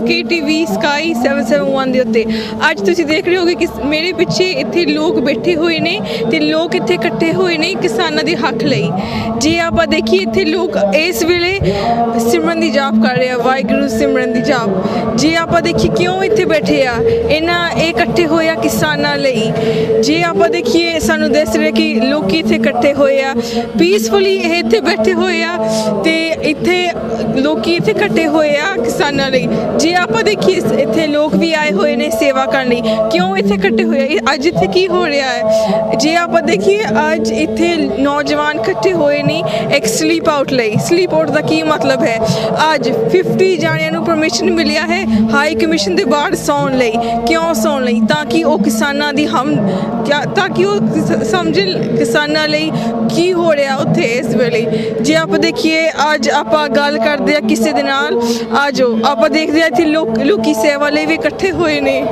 KTV sky 771 ਦੇ ਉੱਤੇ ਅੱਜ ਤੁਸੀਂ ਦੇਖ ਰਹੇ ਹੋਗੇ ਕਿ ਮੇਰੇ ਪਿੱਛੇ ਇੱਥੇ ਲੋਕ ਬੈਠੇ ਹੋਏ ਨੇ ਤੇ ਲੋਕ ਇੱਥੇ ਇਕੱਠੇ ਹੋਏ ਨੇ ਕਿਸਾਨਾਂ ਦੇ ਹੱਕ ਲਈ। ਜੇ ਆਪਾਂ ਦੇਖੀਏ ਇੱਥੇ ਲੋਕ ਇਸ ਵੇਲੇ ਸਿਮਰਨ ਦੀ ਜਾਪ ਕਰ ਰਹੇ ਆ, ਵਾਹਿਗੁਰੂ ਸਿਮਰਨ ਦੀ ਜਾਪ। ਜੇ ਆਪਾਂ ਦੇਖੀਏ ਕਿਉਂ ਇੱਥੇ ਬੈਠੇ ਆ, ਇਹ ਇਕੱਠੇ ਹੋਏ ਆ ਕਿਸਾਨਾਂ ਲਈ। ਜੇ ਆਪਾਂ ਦੇਖੀਏ ਸਾਨੂੰ ਦੱਸ ਰਹੇ ਕਿ ਲੋਕੀ ਇੱਥੇ ਇਕੱਠੇ ਹੋਏ ਆ ਪੀਸਫੁਲੀ, ਇਹ ਇੱਥੇ ਬੈਠੇ ਹੋਏ ਆ ਤੇ ਇੱਥੇ ਲੋਕੀ ਇੱਥੇ ਇਕੱਠੇ ਹੋਏ ਆ ਕਿਸਾਨਾਂ ਲਈ। ਜੇ ਆਪਾਂ ਦੇਖੀਏ ਇੱਥੇ ਲੋਕ ਵੀ ਆਏ ਹੋਏ ਨੇ ਸੇਵਾ ਕਰਨ ਲਈ। ਕਿਉਂ ਇੱਥੇ ਇਕੱਠੇ ਹੋਏ ਆ? ਅੱਜ ਇੱਥੇ ਕੀ ਹੋ ਰਿਹਾ ਹੈ? ਜੇ ਆਪਾਂ ਦੇਖੀਏ ਅੱਜ ਇੱਥੇ ਨੌਜਵਾਨ ਇਕੱਠੇ ਹੋਏ ਨੇ ਇੱਕ ਸਲੀਪ ਆਊਟ ਲਈ। ਸਲੀਪ ਆਊਟ ਦਾ ਕੀ ਮਤਲਬ ਹੈ? ਅੱਜ 50 ਜਾਣਿਆਂ ਨੂੰ ਪਰਮਿਸ਼ਨ ਮਿਲਿਆ ਹੈ ਹਾਈ ਕਮਿਸ਼ਨ ਦੇ ਬਾਹਰ ਸੌਣ ਲਈ। ਕਿਉਂ ਸੌਣ ਲਈ? ਤਾਂ ਕਿ ਉਹ ਕਿਸਾਨਾਂ ਦੀ ਤਾਂ ਕਿ ਉਹ ਸਮਝਣ ਕਿਸਾਨਾਂ ਲਈ ਕੀ ਹੋ ਰਿਹਾ ਉੱਥੇ ਇਸ ਵੇਲੇ। ਜੇ ਆਪਾਂ ਦੇਖੀਏ ਅੱਜ ਆਪਾਂ ਗੱਲ ਕਰਦੇ ਆ ਕਿਸੇ ਦੇ ਨਾਲ, ਆ ਜਾਓ ਆਪਾਂ ਦੇਖਦੇ ਆ ਇੱਥੇ ਲੋਕੀ ਸੇਵਾ ਲਈ ਵੀ ਇਕੱਠੇ ਹੋਏ ਨੇ।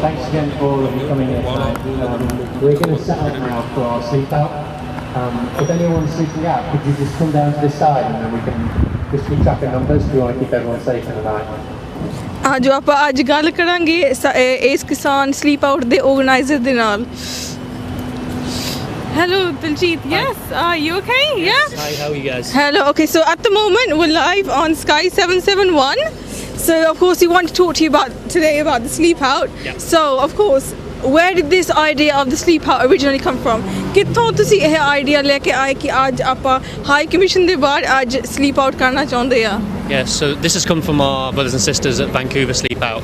Thanks again for all of you coming in tonight. We're going to set up now for our sleep out. If anyone's sleeping out, could you just come down to this side and then we can just keep track of numbers. We want to keep everyone safe in the night. ਜੋ ਆਪਾਂ ਅੱਜ ਗੱਲ ਕਰਾਂਗੇ ਇਸ ਕਿਸਾਨ sleep out ਦੇ organiser ਦੇ ਨਾਲ। Hello, Diljit. Yes, are you okay? Yeah. Hi, how are you guys? Hello. Okay, so at the moment we're live on Sky 771. So of course we want to talk to you today about the sleep out. Yeah. So of course, where did this idea of the sleep out originally come from? ਕਿੱਥੋਂ ਤੁਸੀਂ ਇਹ idea ਲੈ ਕੇ ਆਏ ਕਿ ਅੱਜ ਆਪਾਂ high commission ਦੇ ਬਾਹਰ ਅੱਜ ਸਲੀਪ ਆਊਟ ਕਰਨਾ ਚਾਹੁੰਦੇ ਆ? Yeah, so this has come from our brothers and sisters at Vancouver Sleep Out.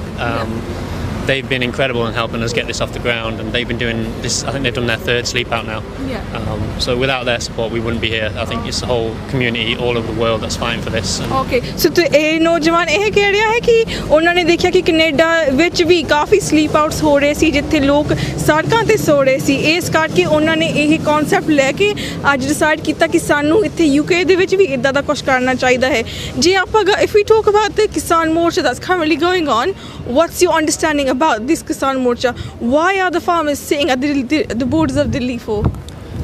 They've been incredible in helping us get this off the ground, and they've been doing this. I think they've done their 3rd sleep out now. Yeah. So without their support, we wouldn't be here. I think it's the whole community all over the world that's fighting for this. Okay, so ਇਹ ਨੌਜਵਾਨ ਇਹ ਕਹਿ ਰਿਹਾ ਹੈ ਕਿ ਉਹਨਾਂ ਨੇ ਦੇਖਿਆ ਕਿ ਕੈਨੇਡਾ ਵਿੱਚ ਵੀ ਕਾਫੀ ਸਲੀਪ ਆਊਟਸ ਹੋ ਰਹੇ ਸੀ ਜਿੱਥੇ ਲੋਕ ਸੜਕਾਂ ਤੇ ਸੋ ਰਹੇ ਸੀ। ਇਸ ਕਰਕੇ ਉਹਨਾਂ ਨੇ ਇਹ ਕਨਸੈਪਟ ਲੈ ਕੇ ਅੱਜ ਡਿਸਾਈਡ ਕੀਤਾ ਕਿ ਸਾਨੂੰ ਇੱਥੇ UK ਦੇ ਵਿੱਚ ਵੀ ਇੱਦਾਂ ਦਾ ਕੁਝ ਕਰਨਾ ਚਾਹੀਦਾ ਹੈ। ਜੇ ਆਪਾਂ if we talk about the Kisan Morcha that's currently going on, what's your understanding about this Kisan Morcha? Why are the farmers sitting at the borders of Delhi for?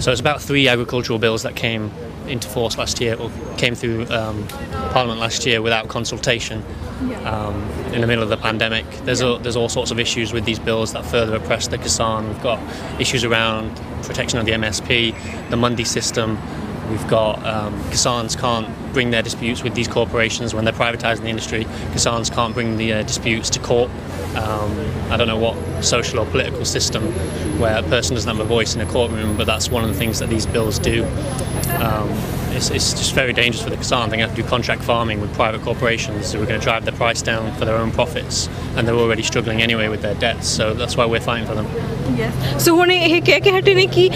So it's about 3 agricultural bills that came into force last year, or came through Parliament last year without consultation. In the middle of the pandemic. There's all sorts of issues with these bills that further oppress the Kisan. We've got issues around protection of the MSP, the Mandi system. We've got Kisans can't bring their disputes with these corporations when they're privatising the industry. Kisans can't bring the disputes to court. I don't know what social or political system where a person doesn't have a voice in a courtroom, but that's one of the things that these bills do. It's just very dangerous for the Kisan. They're going to have to do contract farming with private corporations who are going to drive the price down for their own profits, and they're already struggling anyway with their debts, so that's why we're fighting for them. ਸੋ ਹੁਣ ਇਹ ਕਹਿ ਕੇ ਹਟੇ ਨੇ ਕਿ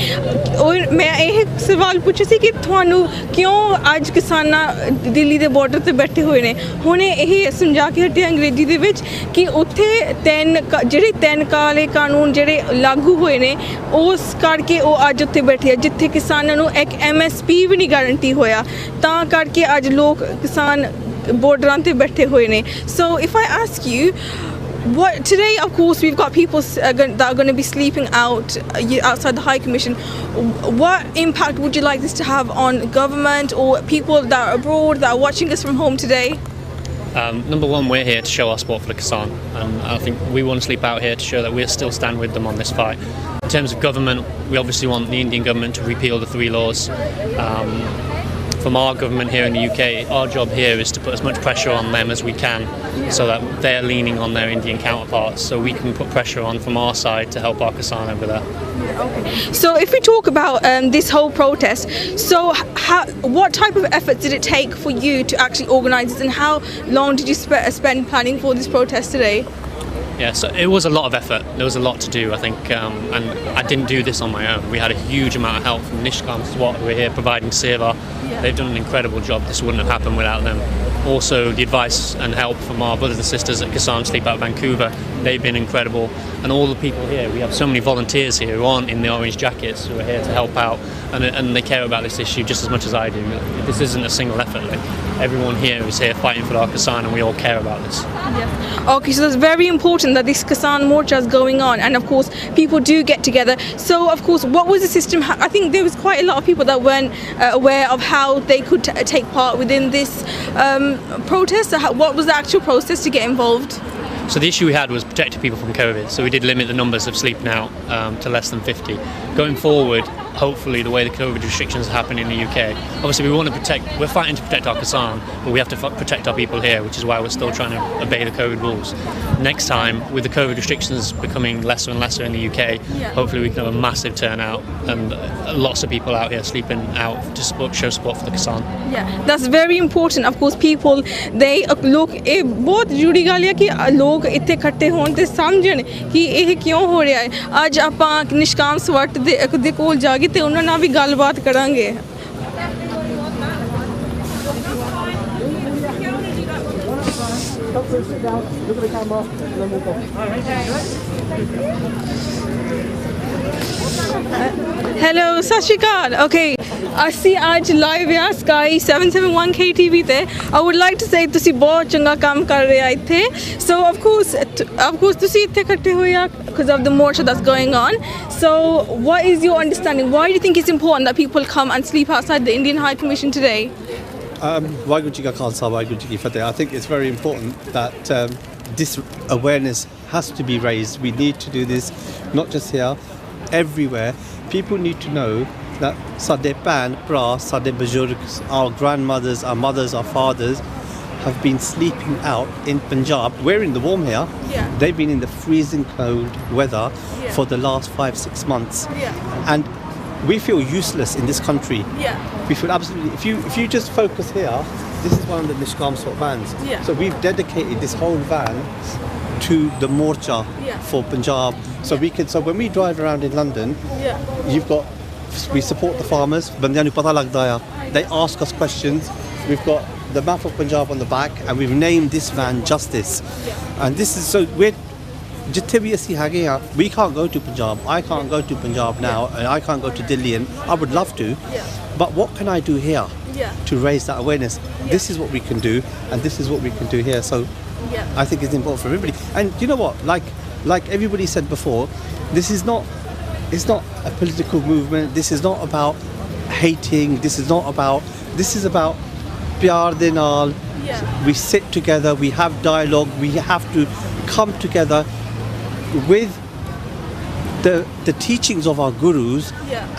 ਮੈਂ ਇਹ ਸਵਾਲ ਪੁੱਛਿਆ ਸੀ ਕਿ ਤੁਹਾਨੂੰ ਕਿਉਂ ਅੱਜ ਕਿਸਾਨਾਂ ਦਿੱਲੀ ਦੇ ਬਾਰਡਰ ਤੇ ਬੈਠੇ ਹੋਏ ਨੇ। ਹੁਣ ਇਹ ਸਮਝਾ ਕੇ ਹਟੇ ਅੰਗਰੇਜ਼ੀ ਦੇ ਵਿੱਚ ਕਿ ਉੱਥੇ ਜਿਹੜੇ 3 ਕਾਲੇ ਕਾਨੂੰਨ ਜਿਹੜੇ ਲਾਗੂ ਹੋਏ ਨੇ ਉਸ ਕਰਕੇ ਉਹ ਅੱਜ ਉੱਥੇ ਬੈਠੇ ਆ ਜਿੱਥੇ ਕਿਸਾਨਾਂ ਨੂੰ ਇੱਕ MSP ਵੀ ਨਹੀਂ ਗਾਰੰਟੀ ਹੋਇਆ, ਤਾਂ ਕਰਕੇ ਅੱਜ ਲੋਕ ਕਿਸਾਨ ਬਾਰਡਰਾਂ ਤੇ ਬੈਠੇ ਹੋਏ ਨੇ। So if I ask you, today, of course, we've got people that are going to be sleeping outside the High Commission. What impact would you like this to have on government or people that are abroad that are watching us from home today? Number one, we're here to show our support for the Kisan, and I think we want to sleep out here to show that we'll still stand with them on this fight. In terms of government, we obviously want the Indian government to repeal the 3 laws. From our government here in the UK, our job here is to put as much pressure on them as we can, so that they're leaning on their Indian counterparts, so we can put pressure on from our side to help our Kisan over there. Okay. So if we talk about this whole protest, so what type of effort did it take for you to actually organise this, and how long did you spend planning for this protest today? Yeah, so it was a lot of effort. There was a lot to do, I think, and I didn't do this on my own. We had a huge amount of help from Nishkam SWAT, who are here providing seva. They've done an incredible job. This wouldn't have happened without them. Also, the advice and help from our brothers and sisters at Kisan Sleep Out Vancouver, they've been incredible. And all the people here, we have so many volunteers here who aren't in the orange jackets, who are here to help out, and they care about this issue just as much as I do. This isn't a single effort. everyone here is here fighting for our Kisan, and we all care about this. Okay, so it's very important that this Kisan Morcha is going on, and of course people do get together. So of course, what was the system? I think there was quite a lot of people that weren't aware of how they could take part within this protest. So what was the actual process to get involved? So the issue we had was protecting people from COVID. So we did limit the numbers of sleeping out to less than 50. Going forward, hopefully the way the COVID restrictions happen in the UK, obviously we're fighting to protect our Kisan, but we have to protect our people here, which is why we're still trying to obey the COVID rules. Next time, with the COVID restrictions becoming lesser and lesser in the UK, hopefully we can have a massive turnout and lots of people out here sleeping out to show support for the Kisan. Yeah, that's very important. Of course, people they लोग ये बहुत जरूरी गल है कि लोग इतने इकट्ठे होण ते समझण कि ਇਹ ਕਿਉਂ ਹੋ ਰਿਹਾ ਹੈ। ਅੱਜ ਆਪਾਂ ਨਿਸ਼ਕਾਮ ਸਵੱਟ ਦੇ ਕੋਲ ਜਾ ਕੇ ਤੇ ਉਹਨਾਂ ਨਾਲ ਵੀ ਗੱਲਬਾਤ ਕਰਾਂਗੇ। Hello, ਸਤਿ ਸ਼੍ਰੀ ਅਕਾਲ। Okay, ਅਸੀਂ ਅੱਜ ਲਾਈਵ ਆ ਸਕਾਈ 771 KTV ਤੇ। I would like to say ਤੁਸੀਂ ਬਹੁਤ ਚੰਗਾ ਕੰਮ ਕਰ ਰਹੇ ਆ ਇੱਥੇ। So of course ਤੁਸੀਂ ਇੱਥੇ ਇਕੱਠੇ ਹੋਏ ਆ because of the march that's going on. So what is your understanding? Why do you think it's important that people come and sleep outside the Indian High Commission today? Waheguru Ji Ka Khalsa, Waheguru Ji Ki Fateh. I think it's very important that this awareness has to be raised. We need to do this not just here, everywhere. People need to know that Sade Pan, Pra, Sade Bajurgs, our grandmothers, our mothers, our fathers have been sleeping out in Punjab. We're in the warm here. Yeah. They've been in the freezing cold weather for the last 5-6 months. Yeah. And we feel useless in this country. Yeah. We feel absolutely. If you just focus here, this is one of the Nishkam Swat vans. Yeah. So we've dedicated this whole van to the Morcha for Punjab. So So when we drive around in London, we support the farmers. Bandiyan nu pata lagda hai. They ask us questions. We've got the map of Punjab on the back, and we've named this van Justice. And this is so we're. ਜਿੱਥੇ ਵੀ ਅਸੀਂ ਹੈਗੇ ਆ, we can't go to Punjab. I can't go to Punjab now, and I can't go to Delhi, and I would love to. But what can I do here to raise that awareness? This is what we can do, and this is what we can do here. So I think it's important for everybody. And you know what? Like everybody said before, this is not. It's not a political movement. This is not about hating. This is about pyar de naal. We sit together. We have dialogue. We have to come together with the teachings of our gurus,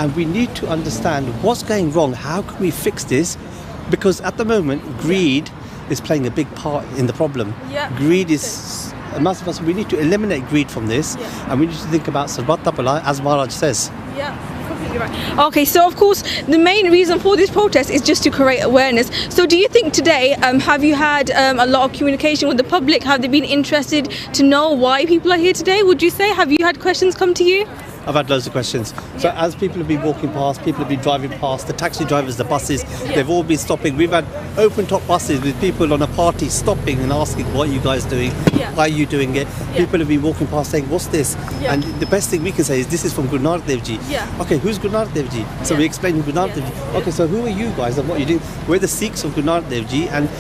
and we need to understand what's going wrong. How can we fix this? Because at the moment, greed is playing a big part in the problem. Greed is a massive. We need to eliminate greed from this, and we need to think about Sarvat Tapala, as Maharaj says. Completely right. Okay, so of course the main reason for this protest is just to create awareness. So do you think today, have you had a lot of communication with the public? Have they been interested to know why people are here today? Would you say, have you had questions come to you? I've had loads of questions. So as people have been walking past, people have been driving past, the taxi drivers, the buses, they've all been stopping. We've had open top buses with people on a party stopping and asking, what are you guys doing? Why are you doing it? People have been walking past saying, what's this? And the best thing we can say is, this is from Guru Nanak Dev Ji. Okay, who's Guru Nanak Dev Ji? So we explain Guru Nanak Dev Ji. Okay, so who are you guys and what you do? We're the Sikhs of Guru Nanak Dev Ji, and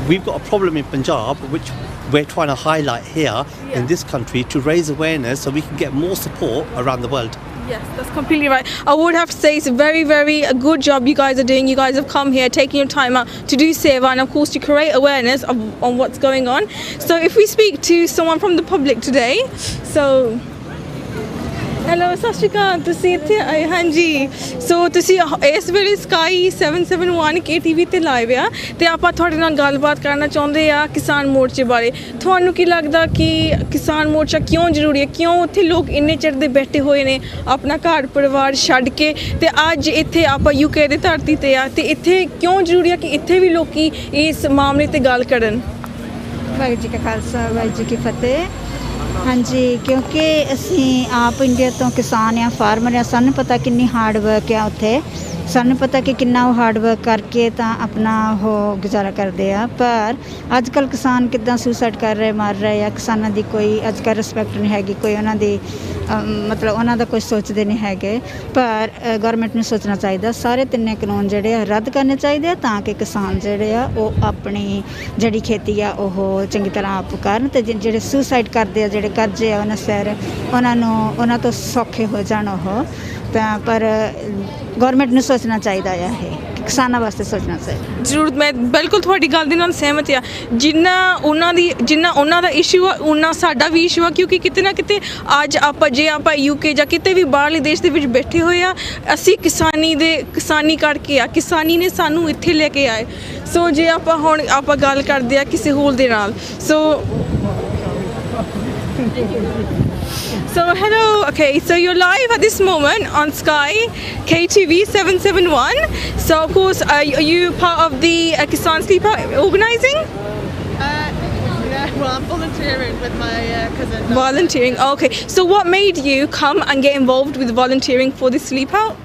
we've got a problem in Punjab, which we're trying to highlight here in this country to raise awareness so we can get more support around the world. Yes, that's completely right. I would have to say it's a very, very good job you guys are doing. You guys have come here, taking your time out to do seva and of course to create awareness on what's going on. So if we speak to someone from the public today, so hello ਸਤਿ ਸ਼੍ਰੀ ਅਕਾਲ ਤੁਸੀਂ ਇੱਥੇ ਆਏ ਹਾਂਜੀ ਸੋ ਤੁਸੀਂ ਇਸ ਵੇਲੇ sky 771 KTV ਤੇ live ਆ ਤੇ ਆਪਾਂ ਤੁਹਾਡੇ ਨਾਲ ਗੱਲਬਾਤ ਕਰਨਾ ਚਾਹੁੰਦੇ ਆ ਕਿਸਾਨ ਮੋਰਚੇ ਬਾਰੇ ਤੁਹਾਨੂੰ ਕੀ ਲੱਗਦਾ ਕਿ ਕਿਸਾਨ ਮੋਰਚਾ ਕਿਉਂ ਜ਼ਰੂਰੀ ਹੈ ਕਿਉਂ ਉੱਥੇ ਲੋਕ ਇੰਨੇ ਚਿਰ ਦੇ ਬੈਠੇ ਹੋਏ ਨੇ ਆਪਣਾ ਘਰ ਪਰਿਵਾਰ ਛੱਡ ਕੇ ਤੇ ਅੱਜ ਇੱਥੇ ਆਪਾਂ UK ਦੇ ਧਰਤੀ ਤੇ ਆ ਤੇ ਇੱਥੇ ਕਿਉਂ ਜ਼ਰੂਰੀ ਹੈ ਕਿ ਇੱਥੇ ਵੀ ਲੋਕੀ ਇਸ ਮਾਮਲੇ ਤੇ ਗੱਲ ਕਰਨ ਵਾਹਿਗੁਰੂ ਜੀ ਕਾ ਖਾਲਸਾ ਵਾਹਿਗੁਰੂ ਜੀ ਕੀ ਫਤਿਹ ਹਾਂਜੀ ਕਿਉਂਕਿ ਅਸੀਂ ਆਪ ਇੰਡੀਆ ਤੋਂ ਕਿਸਾਨ ਆ ਫਾਰਮਰ ਆ ਸਾਨੂੰ ਪਤਾ ਕਿੰਨੀ ਹਾਰਡ ਵਰਕ ਆ ਉੱਥੇ ਸਾਨੂੰ ਪਤਾ ਕਿ ਕਿੰਨਾ ਉਹ ਹਾਰਡ ਵਰਕ ਕਰਕੇ ਤਾਂ ਆਪਣਾ ਉਹ ਗੁਜ਼ਾਰਾ ਕਰਦੇ ਆ, ਪਰ ਅੱਜ ਕੱਲ੍ਹ ਕਿਸਾਨ ਕਿੱਦਾਂ ਸੁਸਾਈਡ ਕਰ ਰਹੇ, ਮਰ ਰਹੇ ਆ। ਕਿਸਾਨਾਂ ਦੀ ਕੋਈ ਅੱਜ ਕੱਲ੍ਹ ਰਿਸਪੈਕਟ ਨਹੀਂ ਹੈਗੀ, ਕੋਈ ਉਹਨਾਂ ਦੀ ਮਤਲਬ ਉਹਨਾਂ ਦਾ ਕੁਝ ਸੋਚਦੇ ਨਹੀਂ ਹੈਗੇ। ਪਰ ਗੌਰਮੈਂਟ ਨੂੰ ਸੋਚਣਾ ਚਾਹੀਦਾ, ਸਾਰੇ ਤਿੰਨੇ ਕਾਨੂੰਨ ਜਿਹੜੇ ਆ ਰੱਦ ਕਰਨੇ ਚਾਹੀਦੇ ਆ, ਤਾਂ ਕਿ ਕਿਸਾਨ ਜਿਹੜੇ ਆ ਉਹ ਆਪਣੀ ਜਿਹੜੀ ਖੇਤੀ ਆ ਉਹ ਚੰਗੀ ਤਰ੍ਹਾਂ ਆਪ ਕਰਨ, ਅਤੇ ਜਿਹੜੇ ਸੁਸਾਈਡ ਕਰਦੇ ਆ, ਜਿਹੜੇ ਕਰਜ਼ੇ ਆ ਉਹਨਾਂ ਸਿਰ, ਉਹਨਾਂ ਤੋਂ ਸੌਖੇ ਹੋ ਜਾਣ ਉਹ। ਤਾਂ ਪਰ ਗੌਰਮੈਂਟ ਨੂੰ ਸੋਚਣਾ ਚਾਹੀਦਾ ਆ, ਇਹ ਕਿਸਾਨਾਂ ਵਾਸਤੇ ਸੋਚਣਾ ਚਾਹੀਦਾ। ਜ਼ਰੂਰ, ਮੈਂ ਬਿਲਕੁਲ ਤੁਹਾਡੀ ਗੱਲ ਦੇ ਨਾਲ ਸਹਿਮਤ ਆ। ਜਿੰਨਾ ਉਹਨਾਂ ਦਾ ਇਸ਼ੂ ਆ ਉਨਾ ਸਾਡਾ ਵੀ ਇਸ਼ੂ ਆ, ਕਿਉਂਕਿ ਕਿਤੇ ਨਾ ਕਿਤੇ ਅੱਜ ਜੇ ਆਪਾਂ UK ਜਾਂ ਕਿਤੇ ਵੀ ਬਾਹਰਲੇ ਦੇਸ਼ ਦੇ ਵਿੱਚ ਬੈਠੇ ਹੋਏ ਆ, ਅਸੀਂ ਕਿਸਾਨੀ ਕਰਕੇ ਆ, ਕਿਸਾਨੀ ਨੇ ਸਾਨੂੰ ਇੱਥੇ ਲੈ ਕੇ ਆਏ। ਸੋ ਜੇ ਆਪਾਂ ਗੱਲ ਕਰਦੇ ਆ ਕਿਸੇ ਹੋਰ ਦੇ ਨਾਲ, So hello, okay, so you're live at this moment on Sky KTV 771. So of course, are you part of the Kisan Sleep Out organising? Yeah, well, I'm volunteering with my cousin. Volunteering, okay. So what made you come and get involved with volunteering for the Sleep Out?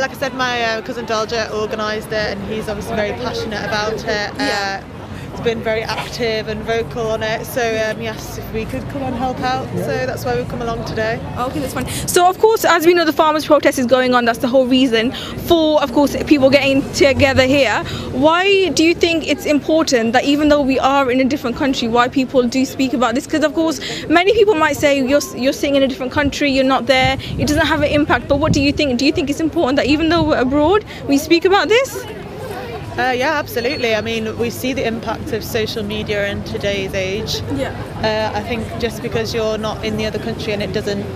Like I said, my cousin Dalja organised it, and he's obviously very passionate about it. He's been very active and vocal on it, so yes, if we could come and help out, so that's why we've come along today. Okay, that's fine. So of course, as we know, the farmers' protest is going on. That's the whole reason for, of course, people getting together here. Why do you think it's important that even though we are in a different country, why people do speak about this? Because of course, many people might say you're sitting in a different country, you're not there, it doesn't have an impact. But what do you think? Do you think it's important that even though we're abroad, we speak about this? Yeah, absolutely. I mean, we see the impact of social media in today's age. Yeah. I think just because you're not in the other country and it doesn't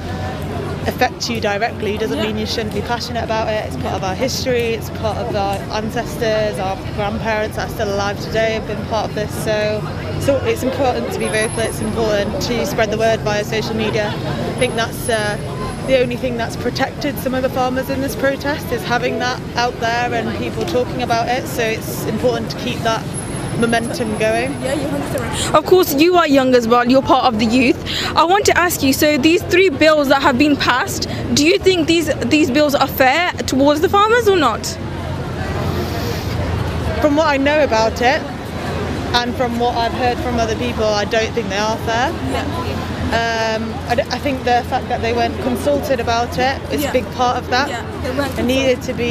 affect you directly doesn't mean you shouldn't be passionate about it. It's part of our history, it's part of our ancestors, our grandparents that are still alive today have been part of this. So it's important to be vocal, it's important to spread the word via social media. I think that's the only thing that's protected some of the farmers in this protest, is having that out there and people talking about it. So it's important to keep that momentum going. Yeah, you're 100% right. Of course, you are young as well. You're part of the youth. I want to ask you. So these 3 bills that have been passed, do you think these bills are fair towards the farmers or not? From what I know about it, and from what I've heard from other people, I don't think they are fair. Yeah. I think the fact that they weren't consulted about it is a big part of that. There needed to be,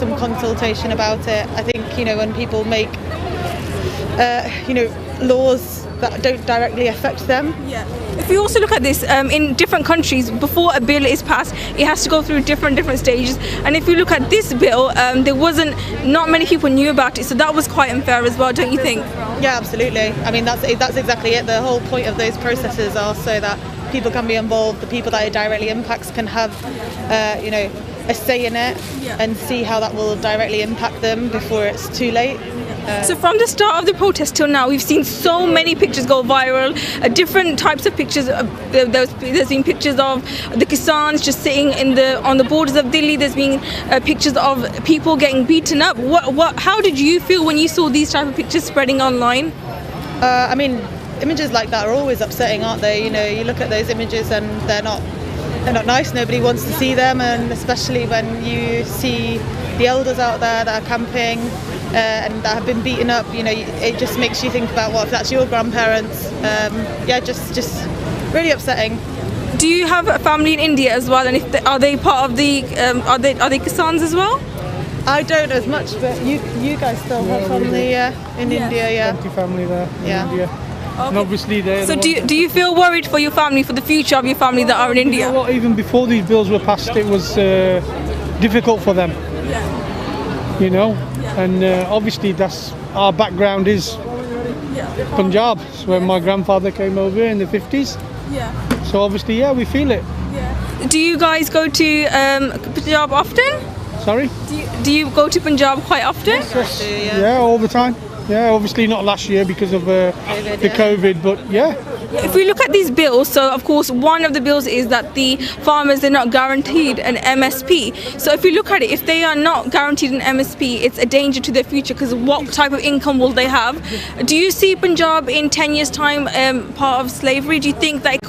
some consultation about it. I think, when people make, laws that don't directly affect them. Yeah. If you also look at this, in different countries, before a bill is passed, it has to go through different stages. And if you look at this bill, not many people knew about it, so that was quite unfair as well, don't you think? Yeah, absolutely. I mean, that's exactly it. The whole point of those processes are so that people can be involved, the people that it directly impacts can have, a say in it, and see how that will directly impact them before it's too late. So from the start of the protest till now, we've seen so many pictures go viral, different types of pictures. There's been pictures of the Kisans just sitting on the borders of Delhi. There's been pictures of people getting beaten up. How did you feel when you saw these type of pictures spreading online? I mean, images like that are always upsetting, aren't they? You look at those images and they're not nice. Nobody wants to see them, and especially when you see the elders out there that are camping and that have been beaten up, it just makes you think about what if that's your grandparents. Just really upsetting. Do you have a family in India as well, and are they part of the are they Kisans as well? I don't as much, but you guys still have family in India, Plenty family there in India. Okay. And obviously they're So do you feel worried for your family, for the future of your family that are in India? You know what, even before these bills were passed, it was difficult for them. And obviously that's our background is Punjab. So when my grandfather came over in the 50s. So obviously, we feel it. Do you guys go to Punjab often? Sorry? Do you go to Punjab quite often? Yeah, all the time. Yeah, obviously not last year because of the COVID, but If we look at these bills, so of course one of the bills is that the farmers are not guaranteed an MSP. So if we look at it, if they are not guaranteed an MSP, it's a danger to their future because what type of income will they have? Do you see Punjab in 10 years' time part of slavery? Do you think that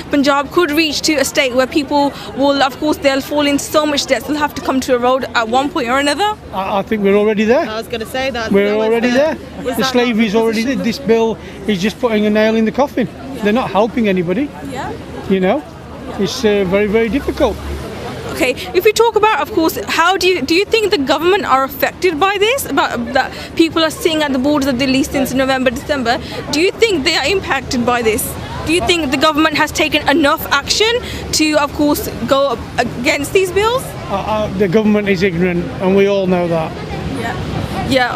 Punjab could reach to a state where people will, of course, they'll fall into so much debt, they'll have to come to a road at one point or another? I think we're already there. I was going to say that. We're already there. The slavery is already there. This bill is just putting a nail in the coffin. They're not helping anybody. Yeah. You know, it's very, very difficult. Okay, if we talk about, of course, how do you think the government are affected by this? About that people are sitting at the borders of Delhi since November, December. Do you think they are impacted by this? Do you think the government has taken enough action to, of course, go against these bills? The government is ignorant, and we all know that. Yeah,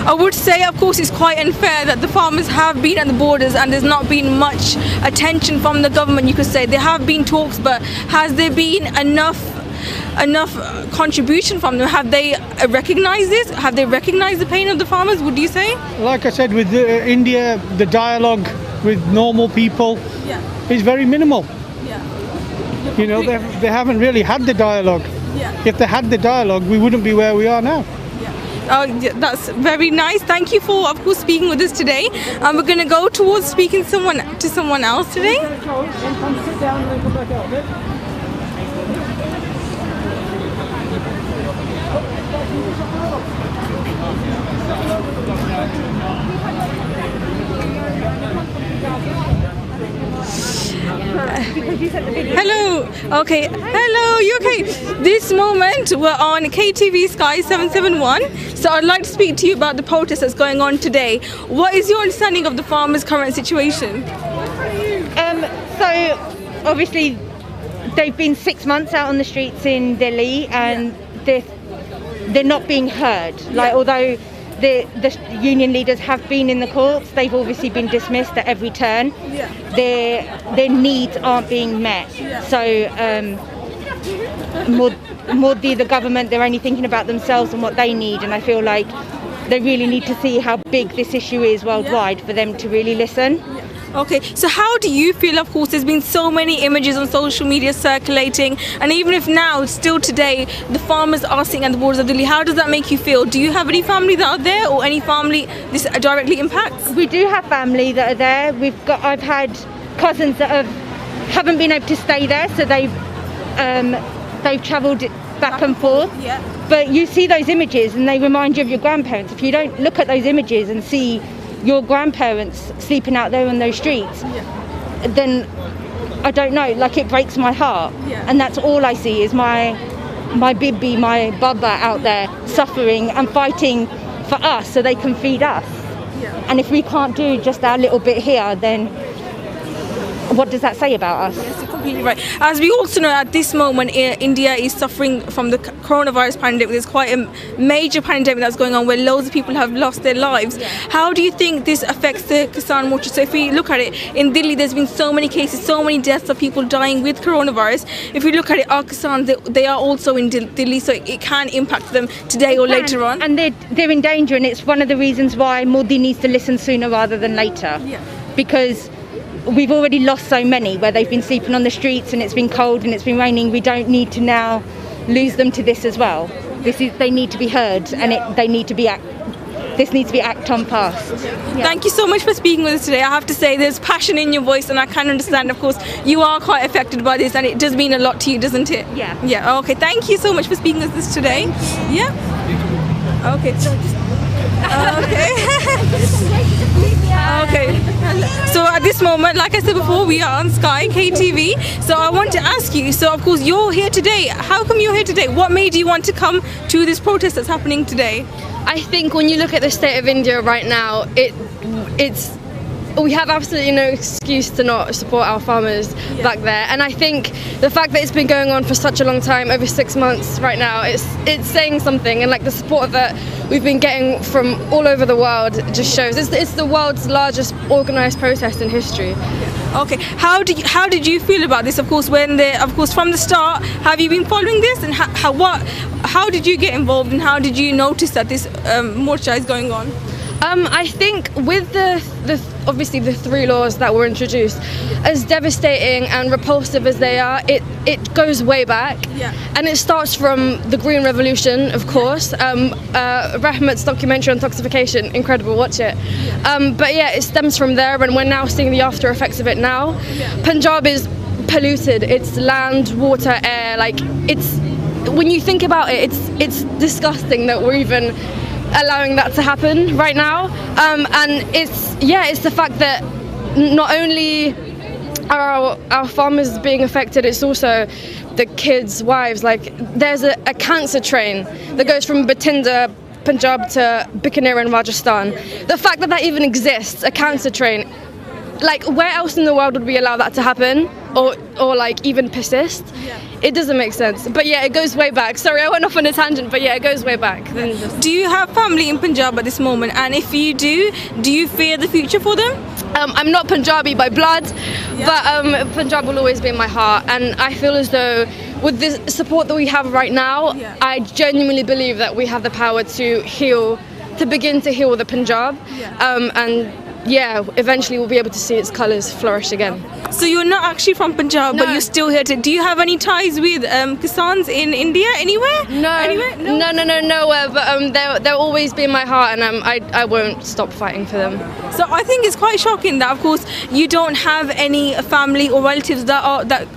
I would say, of course, it's quite unfair that the farmers have been at the borders and there's not been much attention from the government, you could say. There have been talks, but has there been enough contribution from them? Have they recognized this? Have they recognized the pain of the farmers, would you say? Like I said, with India, the dialogue with normal people is very minimal. You know, they haven't really had the dialogue. If they had the dialogue, we wouldn't be where we are now. That's very nice. Thank you for, of course, speaking with us today. We're going to go towards speaking to someone else today. Hello. Okay. Hello. You okay? This moment we're on KTV Sky 771. So I'd like to speak to you about the protest that's going on today. What is your understanding of the farmers' current situation? So obviously they've been 6 months out on the streets in Delhi, and they're not being heard. Like, although the union leaders have been in the courts, they've obviously been dismissed at every turn. Their needs aren't being met. So Modi, the government, they're only thinking about themselves and what they need, and I feel like they really need to see how big this issue is worldwide for them to really listen. Okay, so how do you feel? Of course, there's been so many images on social media circulating, and even if now, still today, the farmers are sitting at the borders of Delhi, how does that make you feel? Do you have any family that are there, or any family this directly impacts? We do have family that are there. I've had cousins that haven't been able to stay there, so they've travelled back and forth. But you see those images, and they remind you of your grandparents. If you don't look at those images and see your grandparents sleeping out there on those streets, then I don't know, like, it breaks my heart. And that's all I see is my bibi, my baba out there suffering and fighting for us so they can feed us. And if we can't do just our little bit here, then what does that say about us? Yes, you're completely right. As we also know, at this moment, India is suffering from the coronavirus pandemic. There's quite a major pandemic that's going on where loads of people have lost their lives. How do you think this affects the Kisan Morcha? So if we look at it, in Delhi there's been so many cases, so many deaths of people dying with coronavirus. If we look at it, our Kisan, they are also in Delhi, so it can impact them today or later on. And they're in danger, and it's one of the reasons why Modi needs to listen sooner rather than later. Because we've already lost so many where they've been sleeping on the streets and it's been cold and it's been raining. We don't need to now lose them to this as well. They need to be heard, and this needs to be act on fast. Thank you so much for speaking with us today. I have to say there's passion in your voice, and I can understand, of course, you are quite affected by this, and it does mean a lot to you, doesn't it? Yeah. Okay, thank you so much for speaking with us today. Okay. Okay. So at this moment, like I said before, we are on Sky KTV. So I want to ask you, so of course you're here today. How come you're here today? What made you want to come to this protest that's happening today? I think when you look at the state of India right now, we have absolutely no excuse to not support our farmers back there. And I think the fact that it's been going on for such a long time, over 6 months right now, it's saying something. And like the support that we've been getting from all over the world just shows it's the world's largest organised protest in history. Okay, how did you feel about this? Of course, from the start, have you been following this, and how did you get involved, and how did you notice that this morcha is going on? I think with the obviously the 3 laws that were introduced, as devastating and repulsive as they are, it goes way back. Yeah. And it starts from the Green Revolution, of course. Rahmat's documentary on toxification, incredible, watch it. But yeah, it stems from there, and we're now seeing the after effects of it now. Punjab is polluted. It's land, water, air. Like, it's, when you think about it, it's disgusting that we're even allowing that to happen right now. And it's the fact that not only are our farmers being affected, it's also the kids' wives. Like, there's a cancer train that goes from Bathinda, Punjab to Bikaner in Rajasthan. The fact that even exists, a cancer train, like, where else in the world would we allow that to happen, or like even persist? It doesn't make sense. But yeah, it goes way back. Sorry, I went off on a tangent, but yeah, it goes way back. Do you have family in Punjab at this moment? And if you do you fear the future for them? I'm not Punjabi by blood, but Punjab will always be in my heart, and I feel as though with the support that we have right now, I genuinely believe that we have the power to begin to heal the Punjab, and yeah, eventually we'll be able to see its colours flourish again. So you're not actually from Punjab, but you're still here to... Do you have any ties with Kisans in India, anywhere? No. Anywhere? No? Nowhere, but they'll always be in my heart, and I won't stop fighting for them. So I think it's quite shocking that, of course, you don't have any family or relatives that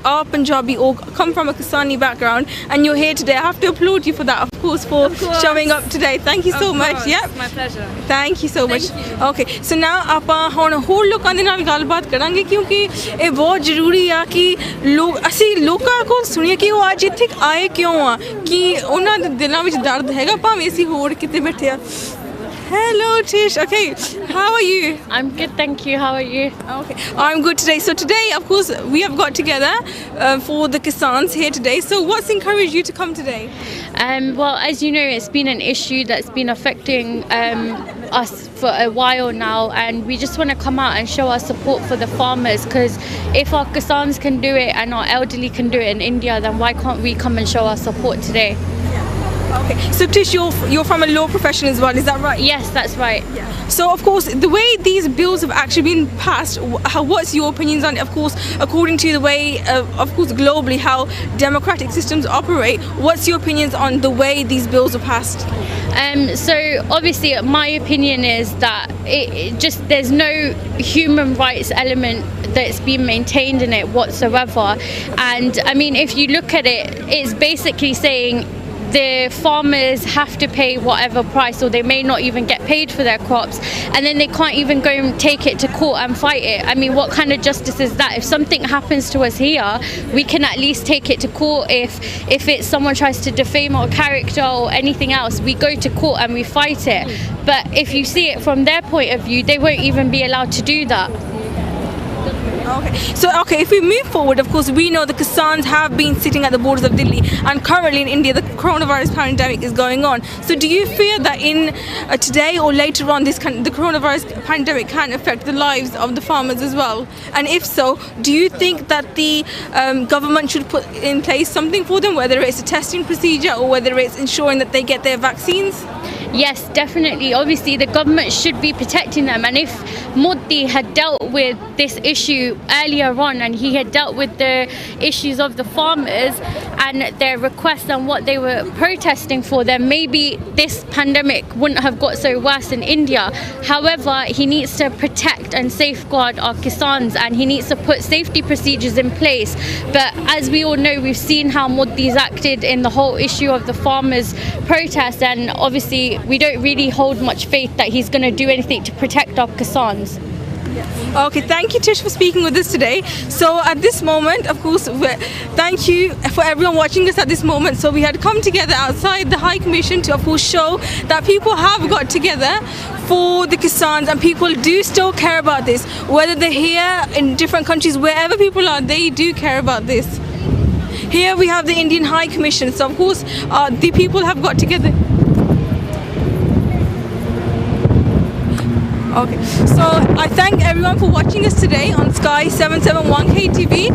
are Punjabi or come from a Kisani background, and you're here today. I have to applaud you for that, of course, for showing up today. Thank you so much. Yeah, it's my pleasure. Thank you so much. Okay, so now ਆਪਾਂ ਹੁਣ ਹੋਰ ਲੋਕਾਂ ਦੇ ਨਾਲ ਗੱਲਬਾਤ ਕਰਾਂਗੇ, ਕਿਉਂਕਿ ਇਹ ਬਹੁਤ ਜ਼ਰੂਰੀ ਆ ਕਿ ਅਸੀਂ ਲੋਕਾਂ ਕੋਲ ਸੁਣੀਏ ਕਿ ਉਹ ਅੱਜ ਇੱਥੇ ਆਏ ਕਿਉਂ ਆ, ਕਿ ਉਹਨਾਂ ਦੇ ਦਿਲਾਂ ਵਿੱਚ ਦਰਦ ਹੈਗਾ ਭਾਵੇਂ ਅਸੀਂ ਹੋਰ ਕਿਤੇ ਬੈਠੇ ਆ. Hello Tish, okay, how are you? I'm good, thank you. How are you? Okay, I'm good today. So today, of course, we have got together for the Kisans here today. So what's encouraged you to come today? Well, as you know, it's been an issue that's been affecting us for a while now, and we just want to come out and show our support for the farmers, because if our Kisans can do it and our elderly can do it in India, then why can't we come and show our support today? Okay, so Tish, you're from a law profession as well, is that right? Yes, that's right. So of course, the way these bills have actually been passed, what's your opinions on it? Of course, according to the way, of course, globally, how democratic systems operate, what's your opinions on the way these bills are passed? So obviously my opinion is that there's no human rights element that's been maintained in it whatsoever. And I mean, if you look at it, it's basically saying the farmers have to pay whatever price, or they may not even get paid for their crops, and then they can't even go and take it to court and fight it. I mean, what kind of justice is that? If something happens to us here, we can at least take it to court. If it's someone tries to defame our character or anything else, we go to court and we fight it. But if you see it from their point of view, they won't even be allowed to do that. Okay, if we move forward, of course, we know the Kisans have been sitting at the borders of Delhi, and currently in India the coronavirus pandemic is going on. So do you fear that in today or later on the coronavirus pandemic can affect the lives of the farmers as well? And if so, do you think that the government should put in place something for them, whether it's a testing procedure or whether it's ensuring that they get their vaccines? Yes, definitely. Obviously, the government should be protecting them. And if Modi had dealt with this issue earlier on, and he had dealt with the issues of the farmers and their requests and what they were protesting for, then maybe this pandemic wouldn't have got so worse in India. However, he needs to protect and safeguard our Kisans, and he needs to put safety procedures in place. But as we all know, we've seen how Modi's acted in the whole issue of the farmers' protest, and obviously we don't really hold much faith that he's going to do anything to protect our Kisans. Okay, thank you Tish for speaking with us today. So at this moment, of course, thank you for everyone watching us at this moment. So we had come together outside the High Commission to, of course, show that people have got together for the Kisans, and people do still care about this. Whether they're here in different countries, wherever people are, they do care about this. Here we have the Indian High Commission. So of course, the people have got together. Okay, so I thank everyone for watching us today on Sky 771 KTV.